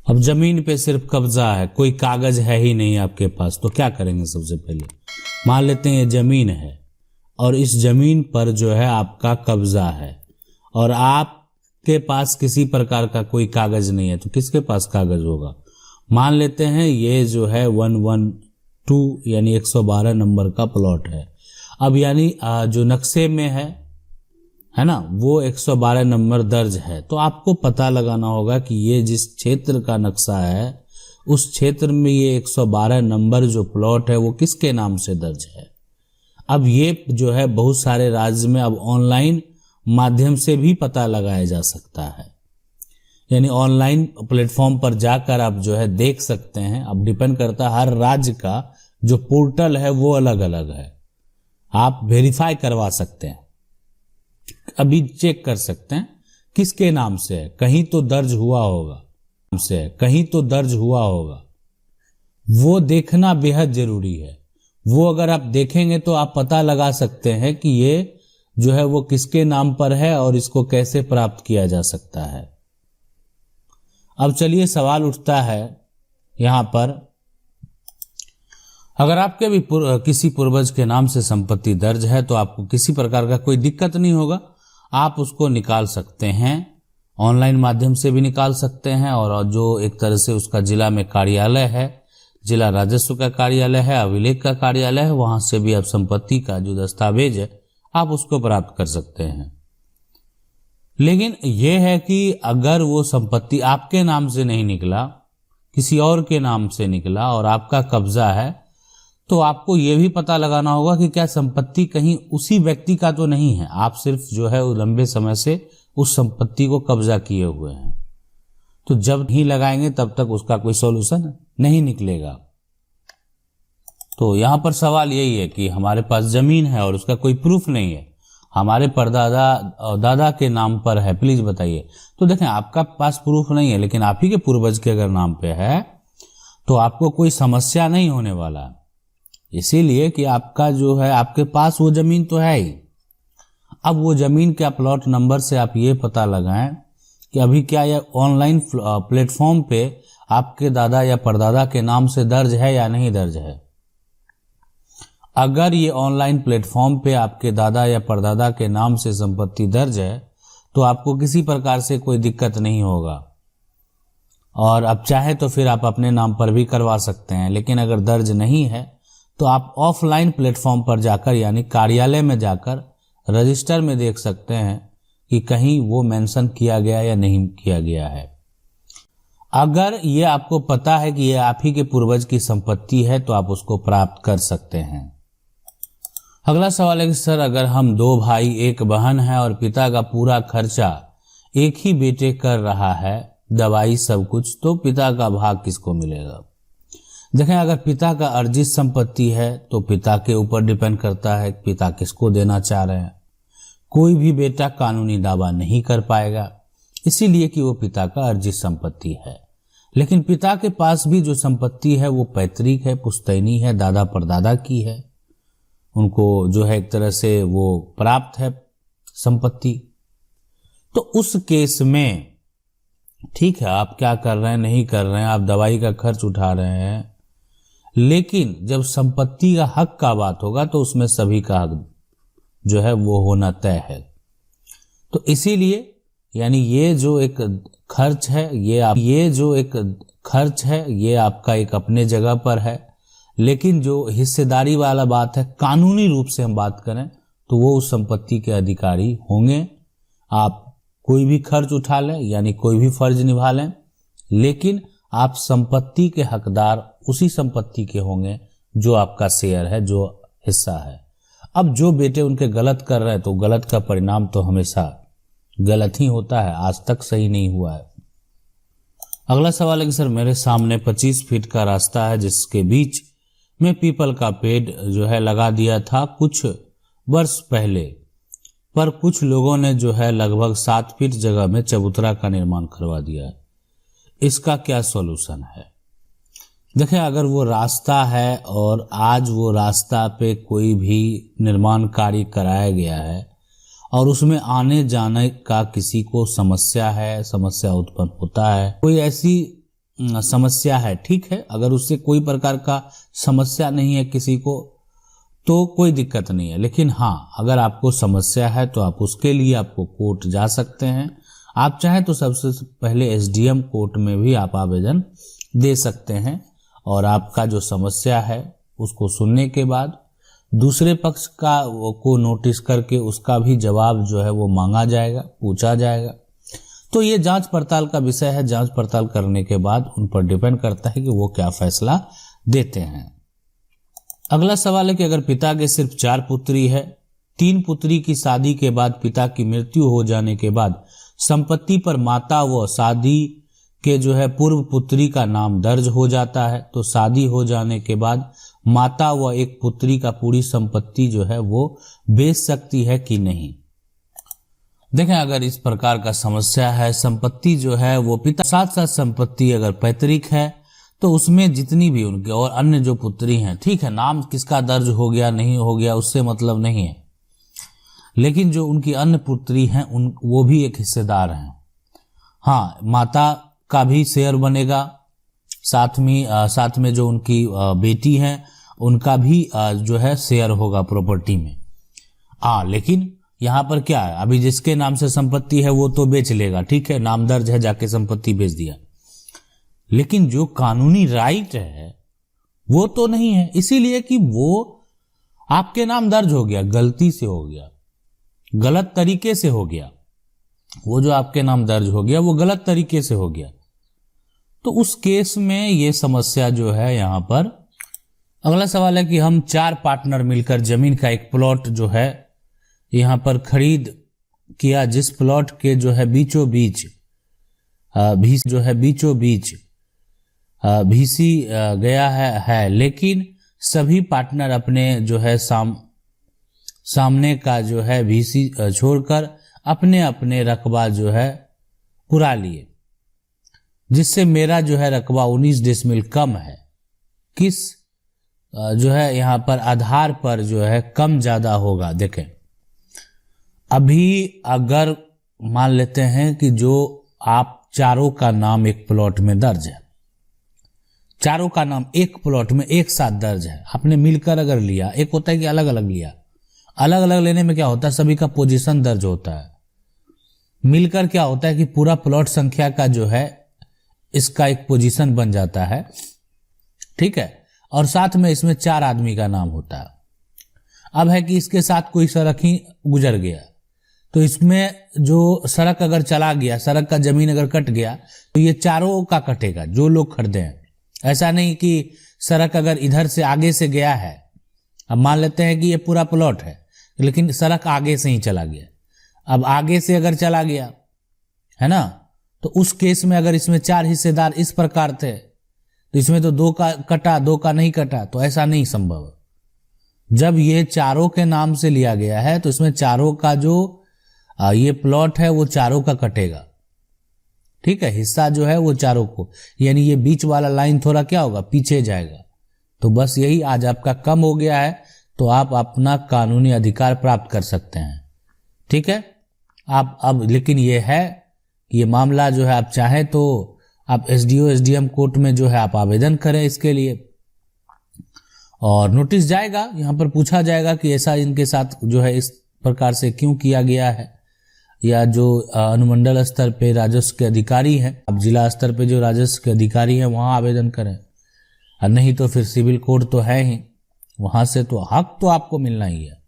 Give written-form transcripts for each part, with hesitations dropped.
अब जमीन पे सिर्फ कब्जा है, कोई कागज है ही नहीं आपके पास, तो क्या करेंगे? सबसे पहले मान लेते हैं ये जमीन है और इस जमीन पर जो है आपका कब्जा है और आपके पास किसी प्रकार का कोई कागज नहीं है, तो किसके पास कागज होगा? मान लेते हैं ये जो है 112 यानी 112 नंबर का प्लॉट है। अब यानी जो नक्शे में है ना, वो 112 नंबर दर्ज है। तो आपको पता लगाना होगा कि ये जिस क्षेत्र का नक्शा है उस क्षेत्र में ये 112 नंबर जो प्लॉट है वो किसके नाम से दर्ज है। अब ये जो है बहुत सारे राज्य में अब ऑनलाइन माध्यम से भी पता लगाया जा सकता है, यानी ऑनलाइन प्लेटफॉर्म पर जाकर आप जो है देख सकते हैं। अब डिपेंड करता है, हर राज्य का जो पोर्टल है वो अलग अलग है, आप वेरीफाई करवा सकते हैं, अभी चेक कर सकते हैं किसके नाम से है। कहीं तो दर्ज हुआ होगा, कहीं तो दर्ज हुआ होगा, वो देखना बेहद जरूरी है। वो अगर आप देखेंगे तो आप पता लगा सकते हैं कि ये जो है वो किसके नाम पर है और इसको कैसे प्राप्त किया जा सकता है। अब चलिए सवाल उठता है यहां पर, अगर आपके भी किसी पूर्वज के नाम से संपत्ति दर्ज है तो आपको किसी प्रकार का कोई दिक्कत नहीं होगा, आप उसको निकाल सकते हैं, ऑनलाइन माध्यम से भी निकाल सकते हैं। और जो एक तरह से उसका जिला में कार्यालय है, जिला राजस्व का कार्यालय है, अभिलेख का कार्यालय है, वहां से भी आप संपत्ति का जो दस्तावेज है आप उसको प्राप्त कर सकते हैं। लेकिन यह है कि अगर वो संपत्ति आपके नाम से नहीं निकला, किसी और के नाम से निकला और आपका कब्जा है, तो आपको यह भी पता लगाना होगा कि क्या संपत्ति कहीं उसी व्यक्ति का तो नहीं है। आप सिर्फ जो है लंबे समय से उस संपत्ति को कब्जा किए हुए हैं, तो जब नहीं लगाएंगे तब तक उसका कोई सॉल्यूशन नहीं निकलेगा। तो यहां पर सवाल यही है कि हमारे पास जमीन है और उसका कोई प्रूफ नहीं है, हमारे परदादा और दादा के नाम पर है, प्लीज बताइए। तो देखें, आपका पास प्रूफ नहीं है लेकिन आप ही के पूर्वज के अगर नाम पे है तो आपको कोई समस्या नहीं होने वाला, इसीलिए कि आपका जो है आपके पास वो जमीन तो है ही। अब वो जमीन के प्लॉट नंबर से आप ये पता लगाएं कि अभी क्या यह ऑनलाइन प्लेटफॉर्म पे आपके दादा या परदादा के नाम से दर्ज है या नहीं दर्ज है। अगर ये ऑनलाइन प्लेटफॉर्म पे आपके दादा या परदादा के नाम से संपत्ति दर्ज है तो आपको किसी प्रकार से कोई दिक्कत नहीं होगा, और अब चाहे तो फिर आप अपने नाम पर भी करवा सकते हैं। लेकिन अगर दर्ज नहीं है तो आप ऑफलाइन प्लेटफॉर्म पर जाकर यानी कार्यालय में जाकर रजिस्टर में देख सकते हैं कि कहीं वो मेंशन किया गया या नहीं किया गया है। अगर ये आपको पता है कि ये आप ही के पूर्वज की संपत्ति है तो आप उसको प्राप्त कर सकते हैं। अगला सवाल है कि सर, अगर हम 2 भाई 1 बहन है और पिता का पूरा खर्चा एक ही बेटे कर रहा है, दवाई सब कुछ, तो पिता का भाग किसको मिलेगा? देखें, अगर पिता का अर्जित संपत्ति है तो पिता के ऊपर डिपेंड करता है पिता किसको देना चाह रहे हैं। कोई भी बेटा कानूनी दावा नहीं कर पाएगा, इसीलिए कि वो पिता का अर्जित संपत्ति है। लेकिन पिता के पास भी जो संपत्ति है वो पैतृक है, पुश्तैनी है, दादा परदादा की है, उनको जो है एक तरह से वो प्राप्त है संपत्ति। तो उस केस में ठीक है, आप क्या कर रहे हैं नहीं कर रहे हैं, आप दवाई का खर्च उठा रहे हैं, लेकिन जब संपत्ति का हक का बात होगा तो उसमें सभी का हक जो है वो होना तय है। तो इसीलिए यानी ये जो एक खर्च है ये आपका एक अपने जगह पर है, लेकिन जो हिस्सेदारी वाला बात है, कानूनी रूप से हम बात करें तो वो उस संपत्ति के अधिकारी होंगे। आप कोई भी खर्च उठा लें यानी कोई भी फर्ज निभा लें, लेकिन आप संपत्ति के हकदार उसी संपत्ति के होंगे जो आपका शेयर है, जो हिस्सा है। अब जो बेटे उनके गलत कर रहे हैं तो गलत का परिणाम तो हमेशा गलत ही होता है, आज तक सही नहीं हुआ है। अगला सवाल है कि सर, मेरे सामने 25 फीट का रास्ता है जिसके बीच में पीपल का पेड़ जो है लगा दिया था कुछ वर्ष पहले, पर कुछ लोगों ने जो है लगभग 7 फीट जगह में चबूतरा का निर्माण करवा दिया है, इसका क्या सॉल्यूशन है? देखें, अगर वो रास्ता है और आज वो रास्ता पे कोई भी निर्माण कार्य कराया गया है और उसमें आने जाने का किसी को समस्या है, समस्या उत्पन्न होता है, कोई ऐसी समस्या है, ठीक है, अगर उससे कोई प्रकार का समस्या नहीं है किसी को तो कोई दिक्कत नहीं है। लेकिन हाँ, अगर आपको समस्या है तो आप उसके लिए आपको कोर्ट जा सकते हैं। आप चाहें तो सबसे पहले एसडीएम कोर्ट में भी आप आवेदन दे सकते हैं और आपका जो समस्या है उसको सुनने के बाद दूसरे पक्ष का को नोटिस करके उसका भी जवाब जो है वो मांगा जाएगा, पूछा जाएगा। तो ये जांच पड़ताल का विषय है। जांच पड़ताल करने के बाद उन पर डिपेंड करता है कि वो क्या फैसला देते हैं। अगला सवाल है कि अगर पिता के सिर्फ 4 पुत्री है, 3 पुत्री की शादी के बाद पिता की मृत्यु हो जाने के बाद संपत्ति पर माता व शादी के जो है पूर्व पुत्री का नाम दर्ज हो जाता है, तो शादी हो जाने के बाद माता व एक पुत्री का पूरी संपत्ति जो है वो बेच सकती है कि नहीं। देखें, अगर इस प्रकार का समस्या है, संपत्ति जो है वो पिता साथ साथ संपत्ति अगर पैतृक है तो उसमें जितनी भी उनके और अन्य जो पुत्री हैं, ठीक है, नाम किसका दर्ज हो गया नहीं हो गया उससे मतलब नहीं है, लेकिन जो उनकी अन्य पुत्री हैं वो भी एक हिस्सेदार हैं। हाँ, माता का भी शेयर बनेगा, साथ में जो उनकी बेटी हैं उनका भी जो है शेयर होगा प्रॉपर्टी में। लेकिन यहाँ पर क्या है, अभी जिसके नाम से संपत्ति है वो तो बेच लेगा, ठीक है, नाम दर्ज है, जाके संपत्ति बेच दिया, लेकिन जो कानूनी राइट है वो तो नहीं है, इसीलिए कि वो आपके नाम दर्ज हो गया, गलती से हो गया, गलत तरीके से हो गया, वो जो आपके नाम दर्ज हो गया वो गलत तरीके से हो गया। तो उस केस में ये समस्या जो है यहाँ पर। अगला सवाल है कि हम 4 पार्टनर मिलकर जमीन का एक प्लॉट जो है यहाँ पर खरीद किया, जिस प्लॉट के जो है बीचों बीच भीसी गया है, लेकिन सभी पार्टनर अपने जो है सामने का जो है भीसी छोड़कर अपने अपने रकबा जो है पुरा लिए, जिससे मेरा जो है रकबा 19 डेसिमल कम है। किस जो है यहाँ पर आधार पर जो है कम ज्यादा होगा। देखें, अभी अगर मान लेते हैं कि जो आप चारों का नाम एक प्लॉट में दर्ज है, चारों का नाम एक प्लॉट में एक साथ दर्ज है, आपने मिलकर अगर लिया, एक होता है कि अलग अलग लिया, अलग अलग लेने में क्या होता है, सभी का पोजीशन दर्ज होता है, मिलकर क्या होता है कि पूरा प्लॉट संख्या का जो है इसका एक पोजीशन बन जाता है, ठीक है, और साथ में इसमें 4 आदमी का नाम होता है। अब है कि इसके साथ कोई सड़क ही गुजर गया, तो इसमें जो सड़क अगर चला गया, सड़क का जमीन अगर कट गया तो ये चारों का कटेगा जो लोग खरीदे हैं। ऐसा नहीं कि सड़क अगर इधर से आगे से गया है, अब मान लेते हैं कि ये पूरा प्लॉट है लेकिन सड़क आगे से ही चला गया, अब आगे से अगर चला गया है ना, तो उस केस में अगर इसमें 4 हिस्सेदार इस प्रकार थे तो इसमें तो 2 का कटा, 2 का नहीं कटा, तो ऐसा नहीं संभव। जब ये चारों के नाम से लिया गया है तो इसमें चारों का जो ये प्लॉट है वो चारों का कटेगा, ठीक है, हिस्सा जो है वो चारों को, यानी ये बीच वाला लाइन थोड़ा क्या होगा, पीछे जाएगा। तो बस यही आज आपका कम हो गया है, तो आप अपना कानूनी अधिकार प्राप्त कर सकते हैं, ठीक है। आप अब लेकिन ये है कि ये मामला जो है आप चाहें तो आप एसडीओ एसडीएम कोर्ट में जो है आप आवेदन करें इसके लिए, और नोटिस जाएगा, यहाँ पर पूछा जाएगा कि ऐसा इनके साथ जो है इस प्रकार से क्यों किया गया है, या जो अनुमंडल स्तर पे राजस्व के अधिकारी हैं, अब जिला स्तर पे जो राजस्व के अधिकारी हैं वहां आवेदन करें, और नहीं तो फिर सिविल कोर्ट तो है ही, वहां से तो हक तो आपको मिलना ही है।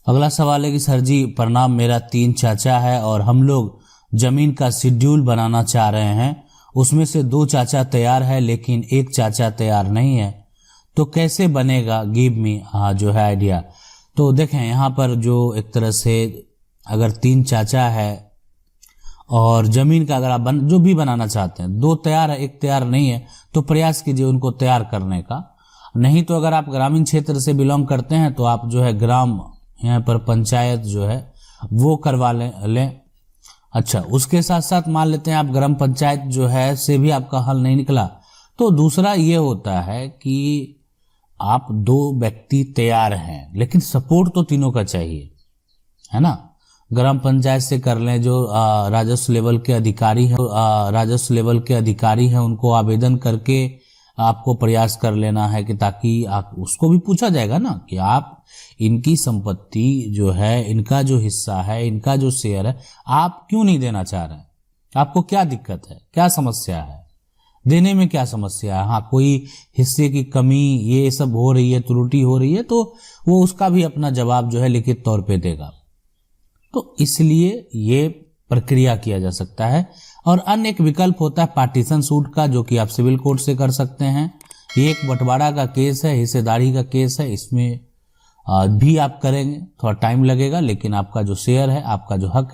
अगला सवाल है कि सर जी प्रणाम, मेरा 3 चाचा है और हम लोग जमीन का शेड्यूल बनाना चाह रहे हैं, उसमें से 2 चाचा तैयार है लेकिन 1 चाचा तैयार नहीं है, तो कैसे बनेगा, गिव मी जो है आइडिया। तो देखें, यहाँ पर जो एक तरह से अगर 3 चाचा है और जमीन का अगर आप जो भी बनाना चाहते हैं, 2 तैयार है 1 तैयार नहीं है, तो प्रयास कीजिए उनको तैयार करने का। नहीं तो अगर आप ग्रामीण क्षेत्र से बिलोंग करते हैं तो आप जो है ग्राम यहाँ पर पंचायत जो है वो करवा लें। अच्छा, उसके साथ साथ मान लेते हैं आप ग्राम पंचायत जो है से भी आपका हल नहीं निकला, तो दूसरा ये होता है कि आप 2 व्यक्ति तैयार हैं लेकिन सपोर्ट तो तीनों का चाहिए, है ना। ग्राम पंचायत से कर लें, जो राजस्व लेवल के अधिकारी हैं, उनको आवेदन करके आपको प्रयास कर लेना है कि ताकि आप उसको भी पूछा जाएगा ना कि आप इनकी संपत्ति जो है, इनका जो हिस्सा है, इनका जो शेयर है, आप क्यों नहीं देना चाह रहे हैं, आपको क्या दिक्कत है, क्या समस्या है, देने में क्या समस्या है। हाँ, कोई हिस्से की कमी ये सब हो रही है, त्रुटि हो रही है, तो वो उसका भी अपना जवाब जो है लिखित तौर पे देगा। तो इसलिए ये प्रक्रिया किया जा सकता है। और अन्य एक विकल्प होता है पार्टीशन सूट का, जो कि आप सिविल कोर्ट से कर सकते हैं। ये एक बंटवारा का केस है, हिस्सेदारी का केस है, इसमें भी आप करेंगे, थोड़ा टाइम लगेगा, लेकिन आपका जो शेयर है, आपका जो हक है,